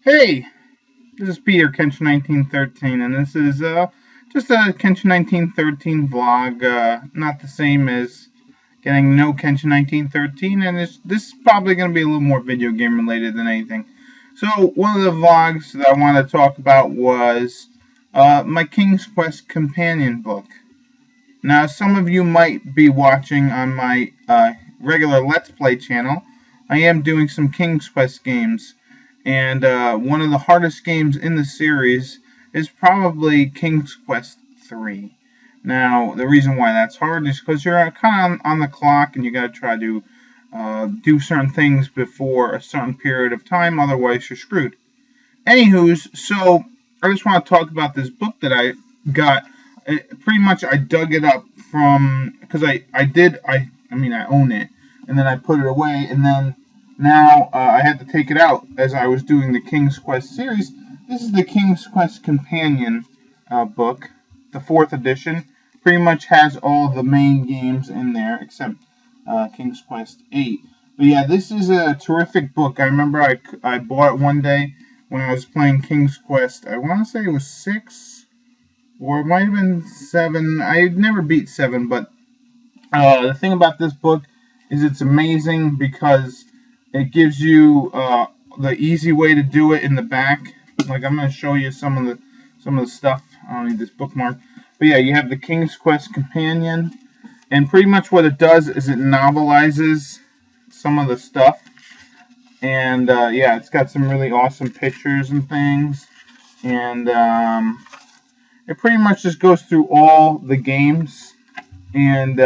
Hey, this is Peter Kenshin 1913, and this is just a Kenshin 1913 vlog. Not the same as getting no Kenshin 1913, and this is probably going to be a little more video game related than anything. So one of the vlogs that I want to talk about was my King's Quest companion book. Now, some of you might be watching on my regular Let's Play channel. I am doing some King's Quest games. And one of the hardest games in the series is probably King's Quest 3. Now, the reason why that's hard is because you're kind of on the clock and you got to try to do certain things before a certain period of time, otherwise you're screwed. Anywho's, so I just want to talk about this book that I got. Pretty much I dug it up from, because I own it, and then I put it away, and then now I had to take it out as I was doing the King's Quest series. This is the King's Quest companion book, the 4th edition. Pretty much has all the main games in there except King's Quest 8. But yeah, this is a terrific book. I remember I bought it one day when I was playing King's Quest. I want to say it was 6, or it might have been 7. I never beat 7, but the thing about this book is it's amazing because it gives you the easy way to do it in the back. Like, I'm going to show you some of the stuff. I don't need this bookmark. But yeah, you have the King's Quest companion. And pretty much what it does is it novelizes some of the stuff. And yeah, it's got some really awesome pictures and things. And it pretty much just goes through all the games. And,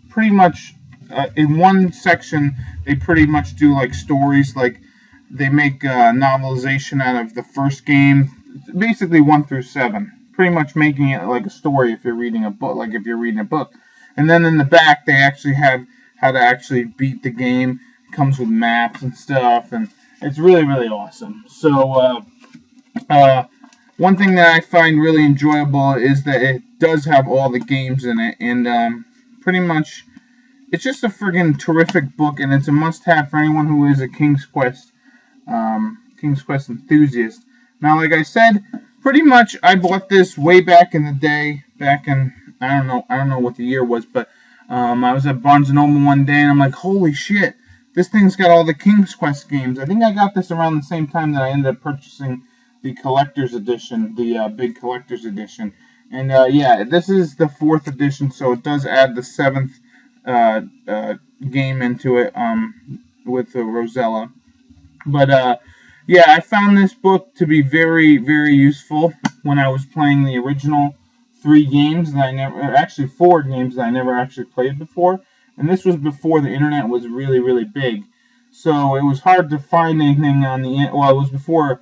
pretty much in one section, they pretty much do like stories, like they make a novelization out of the first game, basically 1 through 7, pretty much making it like a story if you're reading a book, And then in the back, they actually have how to actually beat the game. It comes with maps and stuff, and it's really, really awesome. So, one thing that I find really enjoyable is that it does have all the games in it, and pretty much it's just a friggin' terrific book, and it's a must-have for anyone who is a King's Quest enthusiast. Now, like I said, pretty much I bought this way back in the day, back in I don't know what the year was, but I was at Barnes & Noble one day, and I'm like, holy shit, this thing's got all the King's Quest games. I think I got this around the same time that I ended up purchasing the collector's edition, the big collector's edition. And yeah, this is the 4th edition, so it does add the 7th game into it with Rosella. But yeah, I found this book to be very, very useful when I was playing the original 4 games that I never actually played before. And this was before the internet was really, really big. So it was hard to find anything on the internet. Well, it was before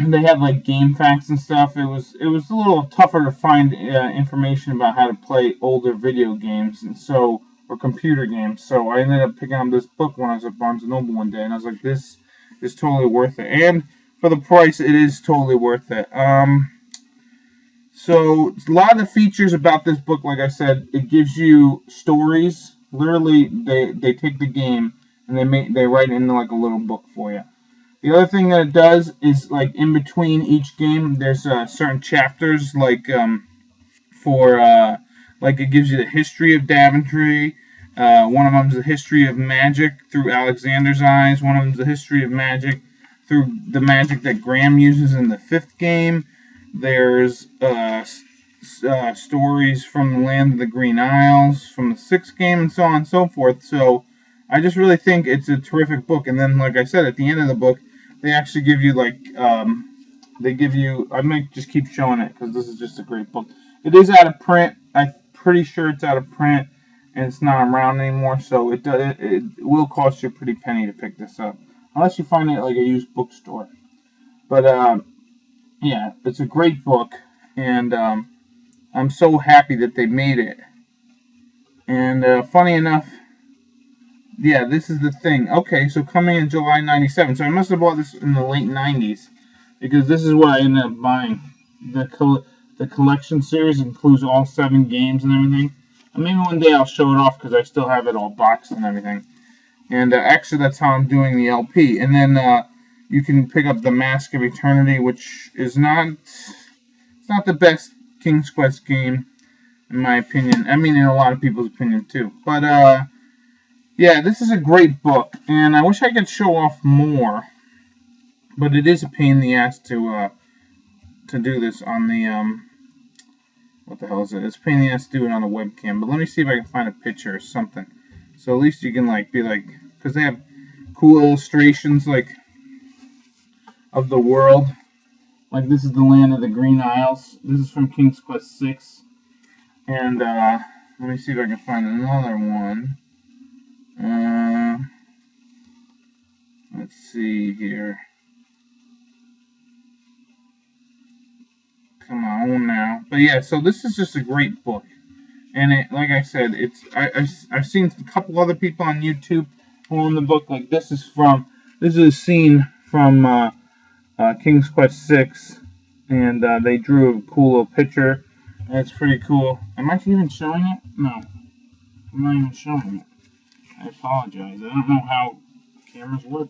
they had like game facts and stuff. It was a little tougher to find information about how to play older video games or computer games. So I ended up picking up this book when I was at Barnes & Noble one day, and I was like, this is totally worth it. And for the price, it is totally worth it. So a lot of the features about this book, like I said, it gives you stories. Literally, they take the game and they write it into like a little book for you. The other thing that it does is, like, in between each game, there's certain chapters, like it gives you the history of Daventry. One of them is the history of magic through Alexander's eyes. One of them is the history of magic through the magic that Graham uses in the 5th game. There's stories from the Land of the Green Isles from the 6th game, and so on and so forth. So I just really think it's a terrific book. And then, like I said, at the end of the book, they actually give you, like, I might just keep showing it because this is just a great book. It is out of print. I'm pretty sure it's out of print, and it's not around anymore, so it will cost you a pretty penny to pick this up, unless you find it at, like, a used bookstore. But, yeah, it's a great book, and I'm so happy that they made it. And funny enough, yeah, this is the thing. Okay, so coming in July 97. So I must have bought this in the late 90s, because this is what I ended up buying. The collection series includes all 7 games and everything. And maybe one day I'll show it off because I still have it all boxed and everything. And actually, that's how I'm doing the LP. And then you can pick up the Mask of Eternity, which is not the best King's Quest game in my opinion. I mean, in a lot of people's opinion too. But yeah, this is a great book, and I wish I could show off more, but it is a pain in the ass to do this on the what the hell is it? It's a pain in the ass to do it on the webcam. But let me see if I can find a picture or something, so at least you can be like, because they have cool illustrations like of the world. Like this is the land of the Green Isles. This is from King's Quest VI. And let me see if I can find another one. Let's see here. Come on now. But yeah, so this is just a great book. And it, like I said, I've seen a couple other people on YouTube who own the book. Like this is a scene from King's Quest VI, and they drew a cool little picture. And it's pretty cool. Am I even showing it? No. I'm not even showing it. I apologize. I don't know how cameras work.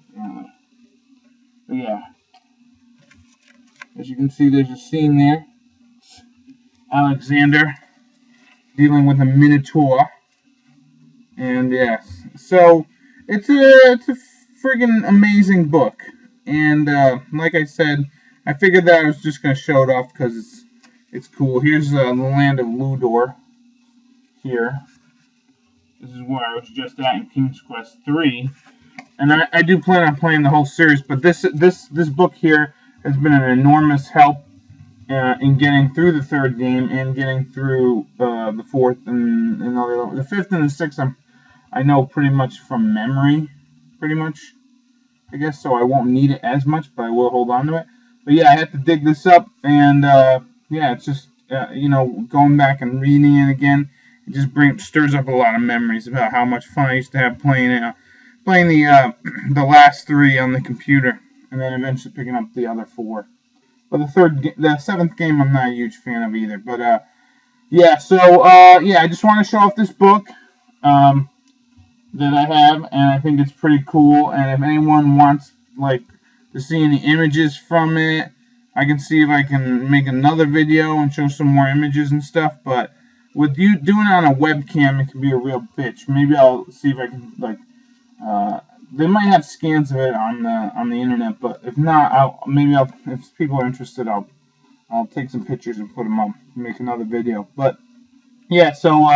But yeah. As you can see, there's a scene there. It's Alexander dealing with a Minotaur. And yes. So, it's a friggin' amazing book. And like I said, I figured that I was just going to show it off because it's cool. Here's the land of Ludor. Here. This is where I was just at in King's Quest 3. And I do plan on playing the whole series, but this book here has been an enormous help in getting through the third game and getting through the fourth and another. The fifth and the sixth I know pretty much from memory, pretty much, I guess, so I won't need it as much, but I will hold on to it. But yeah, I have to dig this up, and yeah, it's just, going back and reading it again, it just stirs up a lot of memories about how much fun I used to have playing the last three on the computer, and then eventually picking up the other four. But the seventh game, I'm not a huge fan of either. But yeah, so yeah, I just want to show off this book that I have, and I think it's pretty cool. And if anyone wants to see any images from it, I can see if I can make another video and show some more images and stuff. But with you doing it on a webcam, it can be a real bitch. Maybe I'll see if I can they might have scans of it on the internet, but if not, if people are interested, I'll take some pictures and put them up and make another video. But yeah, so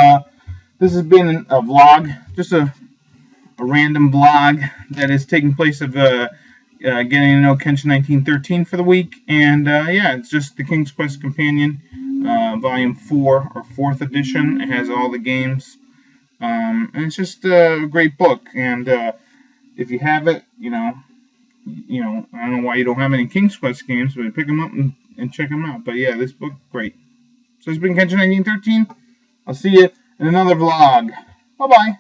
this has been a vlog, just a random vlog that is taking place of getting to know Kenshin 1913 for the week, and yeah, it's just the King's Quest Companion, Volume 4 or 4th edition. It has all the games, and it's just a great book. And if you have it, I don't know why you don't have any King's Quest games, but pick them up and check them out. But yeah, this book, great. So it's been Kenshin 1913. I'll see you in another vlog. Bye-bye.